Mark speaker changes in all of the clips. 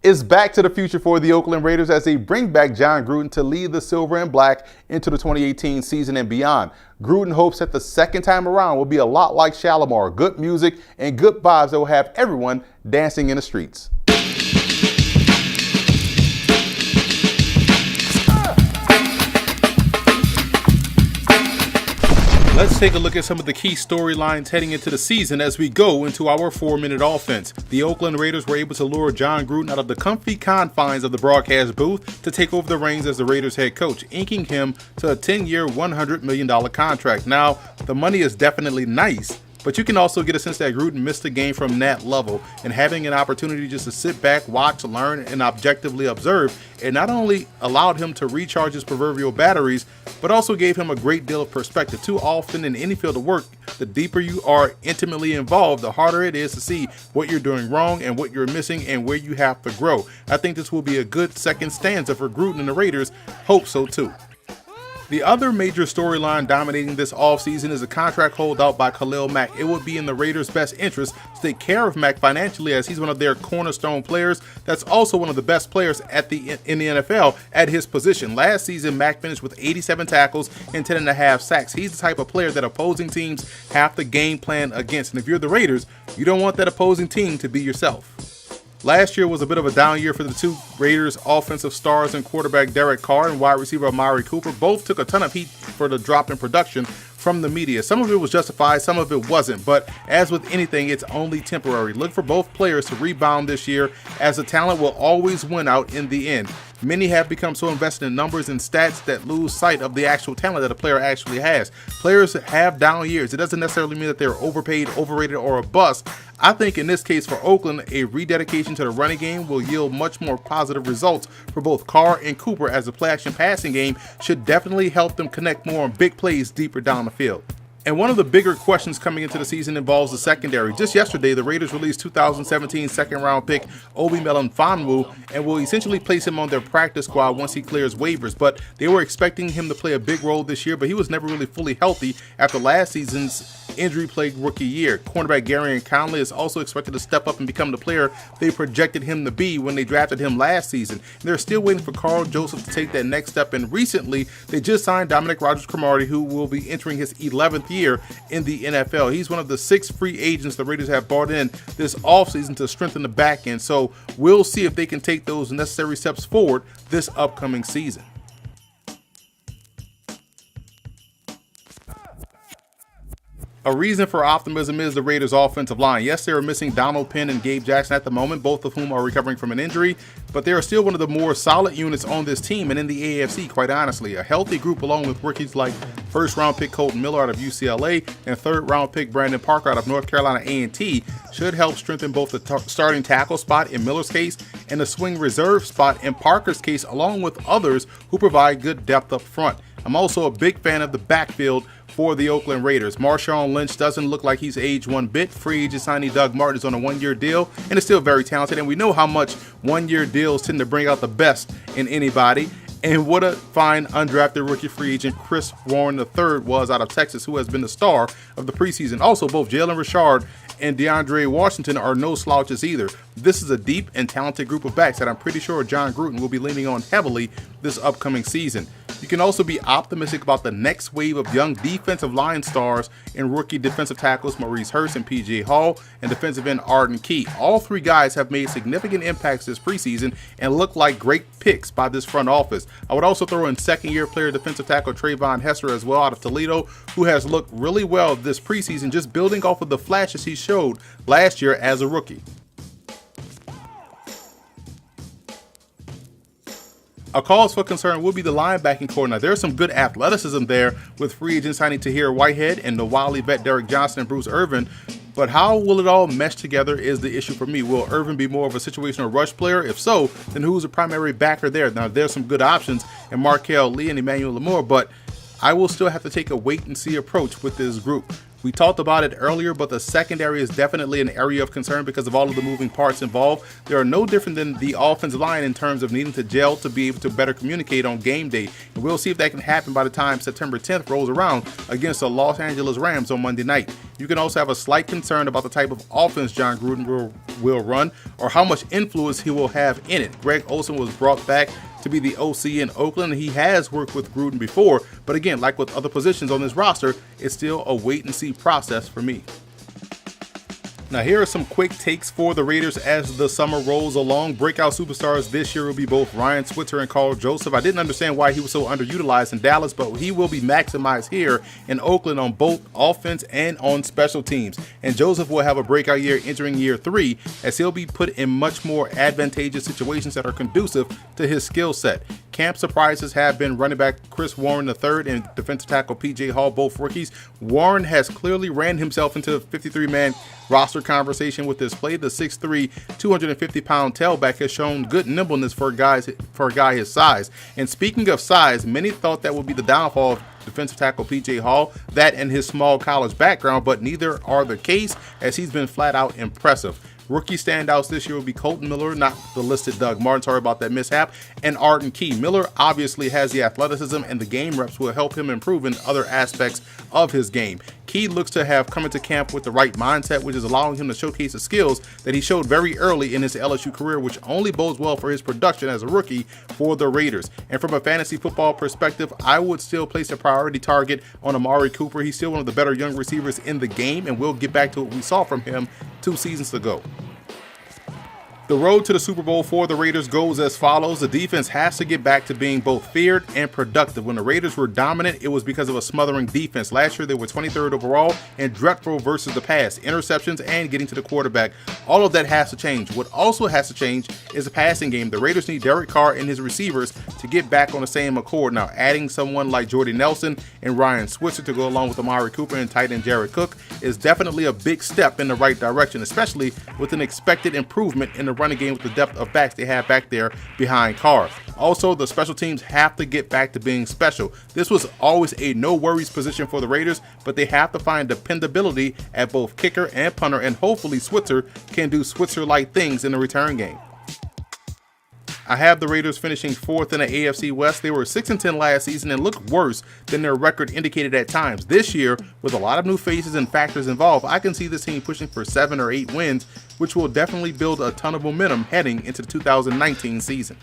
Speaker 1: It's back to the future for the Oakland Raiders as they bring back Jon Gruden to lead the silver and black into the 2018 season and beyond. Gruden hopes that the second time around will be a lot like Shalimar, good music and good vibes that will have everyone dancing in the streets.
Speaker 2: Let's take a look at some of the key storylines heading into the season as we go into our 4-minute offense. The Oakland Raiders were able to lure Jon Gruden out of the comfy confines of the broadcast booth to take over the reins as the Raiders head coach, inking him to a 10-year, $100 million contract. Now, the money is definitely nice, but you can also get a sense that Gruden missed the game from that level, and having an opportunity just to sit back, watch, learn, and objectively observe, it not only allowed him to recharge his proverbial batteries, but also gave him a great deal of perspective. Too often in any field of work, the deeper you are intimately involved, the harder it is to see what you're doing wrong and what you're missing and where you have to grow. I think this will be a good second stanza for Gruden and the Raiders. Hope so too. The other major storyline dominating this offseason is a contract holdout by Khalil Mack. It would be in the Raiders' best interest to take care of Mack financially, as he's one of their cornerstone players. That's also one of the best players in the NFL at his position. Last season, Mack finished with 87 tackles and 10.5 sacks. He's the type of player that opposing teams have to game plan against. And if you're the Raiders, you don't want that opposing team to be yourself. Last year was a bit of a down year for the two Raiders offensive stars and quarterback Derek Carr and wide receiver Amari Cooper. Both took a ton of heat for the drop in production from the media. Some of it was justified, some of it wasn't, but as with anything, it's only temporary. Look for both players to rebound this year, as the talent will always win out in the end. Many have become so invested in numbers and stats that lose sight of the actual talent that a player actually has. Players have down years. It doesn't necessarily mean that they're overpaid, overrated, or a bust. I think in this case for Oakland, a rededication to the running game will yield much more positive results for both Carr and Cooper, as the play action passing game should definitely help them connect more on big plays deeper down the field. And one of the bigger questions coming into the season involves the secondary. Just yesterday, the Raiders released 2017 second-round pick Obi Melifonwu and will essentially place him on their practice squad once he clears waivers. But they were expecting him to play a big role this year, but he was never really fully healthy after last season's injury-plagued rookie year. Cornerback Gary Conley is also expected to step up and become the player they projected him to be when they drafted him last season. And they're still waiting for Carl Joseph to take that next step, and recently they just signed Dominic Rodgers-Cromartie, who will be entering his 11th year in the NFL. He's one of the 6 free agents the Raiders have brought in this offseason to strengthen the back end, so we'll see if they can take those necessary steps forward this upcoming season. A reason for optimism is the Raiders' offensive line. Yes, they are missing Donald Penn and Gabe Jackson at the moment, both of whom are recovering from an injury, but they are still one of the more solid units on this team and in the AFC, quite honestly. A healthy group along with rookies like first-round pick Colton Miller out of UCLA and third-round pick Brandon Parker out of North Carolina A&T should help strengthen both the starting tackle spot in Miller's case and the swing reserve spot in Parker's case, along with others who provide good depth up front. I'm also a big fan of the backfield for the Oakland Raiders. Marshawn Lynch doesn't look like he's aged one bit. Free agent signee Doug Martin is on a 1-year deal and is still very talented, and we know how much 1-year deals tend to bring out the best in anybody. And what a fine undrafted rookie free agent Chris Warren III was out of Texas, who has been the star of the preseason. Also, both Jalen Richard and DeAndre Washington are no slouches either. This is a deep and talented group of backs that I'm pretty sure Jon Gruden will be leaning on heavily this upcoming season. You can also be optimistic about the next wave of young defensive line stars and rookie defensive tackles Maurice Hurst and P.J. Hall and defensive end Arden Key. All 3 guys have made significant impacts this preseason and look like great picks by this front office. I would also throw in second-year player defensive tackle Trayvon Hester as well out of Toledo, who has looked really well this preseason, just building off of the flashes he showed last year as a rookie. A cause for concern will be the linebacking core. Now, there's some good athleticism there with free agents signing Tahir Whitehead and the wily vet Derek Johnson and Bruce Irvin, but how will it all mesh together is the issue for me. Will Irvin be more of a situational rush player? If so, then who's the primary backer there? Now, there's some good options in Markel Lee and Emmanuel Lamore, but I will still have to take a wait-and-see approach with this group. We talked about it earlier, but the secondary is definitely an area of concern because of all of the moving parts involved. They are no different than the offensive line in terms of needing to gel to be able to better communicate on game day. And we'll see if that can happen by the time September 10th rolls around against the Los Angeles Rams on Monday night. You can also have a slight concern about the type of offense John Gruden will run or how much influence he will have in it. Greg Olsen was brought back to be the OC in Oakland, and he has worked with Gruden before, but again, like with other positions on this roster, it's still a wait-and-see process for me. Now here are some quick takes for the Raiders as the summer rolls along. Breakout superstars this year will be both Ryan Switzer and Carl Joseph. I didn't understand why he was so underutilized in Dallas, but he will be maximized here in Oakland on both offense and on special teams. And Joseph will have a breakout year entering year 3 as he'll be put in much more advantageous situations that are conducive to his skill set. Camp surprises have been running back Chris Warren III and defensive tackle P.J. Hall, both rookies. Warren has clearly ran himself into a 53-man roster conversation with his play. The 6'3", 250-pound tailback has shown good nimbleness for a guy his size. And speaking of size, many thought that would be the downfall of defensive tackle P.J. Hall, that and his small college background, but neither are the case as he's been flat out impressive. Rookie standouts this year will be Colton Miller, not the listed Doug Martin, sorry about that mishap, and Arden Key. Miller obviously has the athleticism and the game reps will help him improve in other aspects of his game. Key looks to have come into camp with the right mindset, which is allowing him to showcase the skills that he showed very early in his LSU career, which only bodes well for his production as a rookie for the Raiders. And from a fantasy football perspective, I would still place a priority target on Amari Cooper. He's still one of the better young receivers in the game, and we'll get back to what we saw from him 2 seasons ago. The road to the Super Bowl for the Raiders goes as follows. The defense has to get back to being both feared and productive. When the Raiders were dominant, it was because of a smothering defense. Last year, they were 23rd overall and dreadful versus the pass, interceptions, and getting to the quarterback. All of that has to change. What also has to change is the passing game. The Raiders need Derek Carr and his receivers to get back on the same accord. Now, adding someone like Jordy Nelson and Ryan Switzer to go along with Amari Cooper and tight end Jared Cook is definitely a big step in the right direction, especially with an expected improvement in the running game with the depth of backs they have back there behind Carr. Also, the special teams have to get back to being special. This was always a no-worries position for the Raiders, but they have to find dependability at both kicker and punter, and hopefully Switzer can do Switzer-like things in the return game. I have the Raiders finishing 4th in the AFC West. They were 6-10 last season and looked worse than their record indicated at times. This year, with a lot of new faces and factors involved, I can see this team pushing for 7 or 8 wins, which will definitely build a ton of momentum heading into the 2019 season.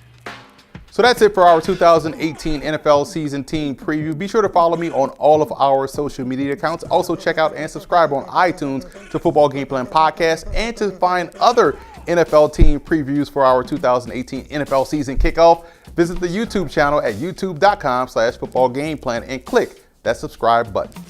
Speaker 1: So that's it for our 2018 NFL season team preview. Be sure to follow me on all of our social media accounts. Also check out and subscribe on iTunes to Football Game Plan Podcast, and to find other NFL team previews for our 2018 NFL season kickoff, visit the YouTube channel at youtube.com/footballgameplan and click that subscribe button.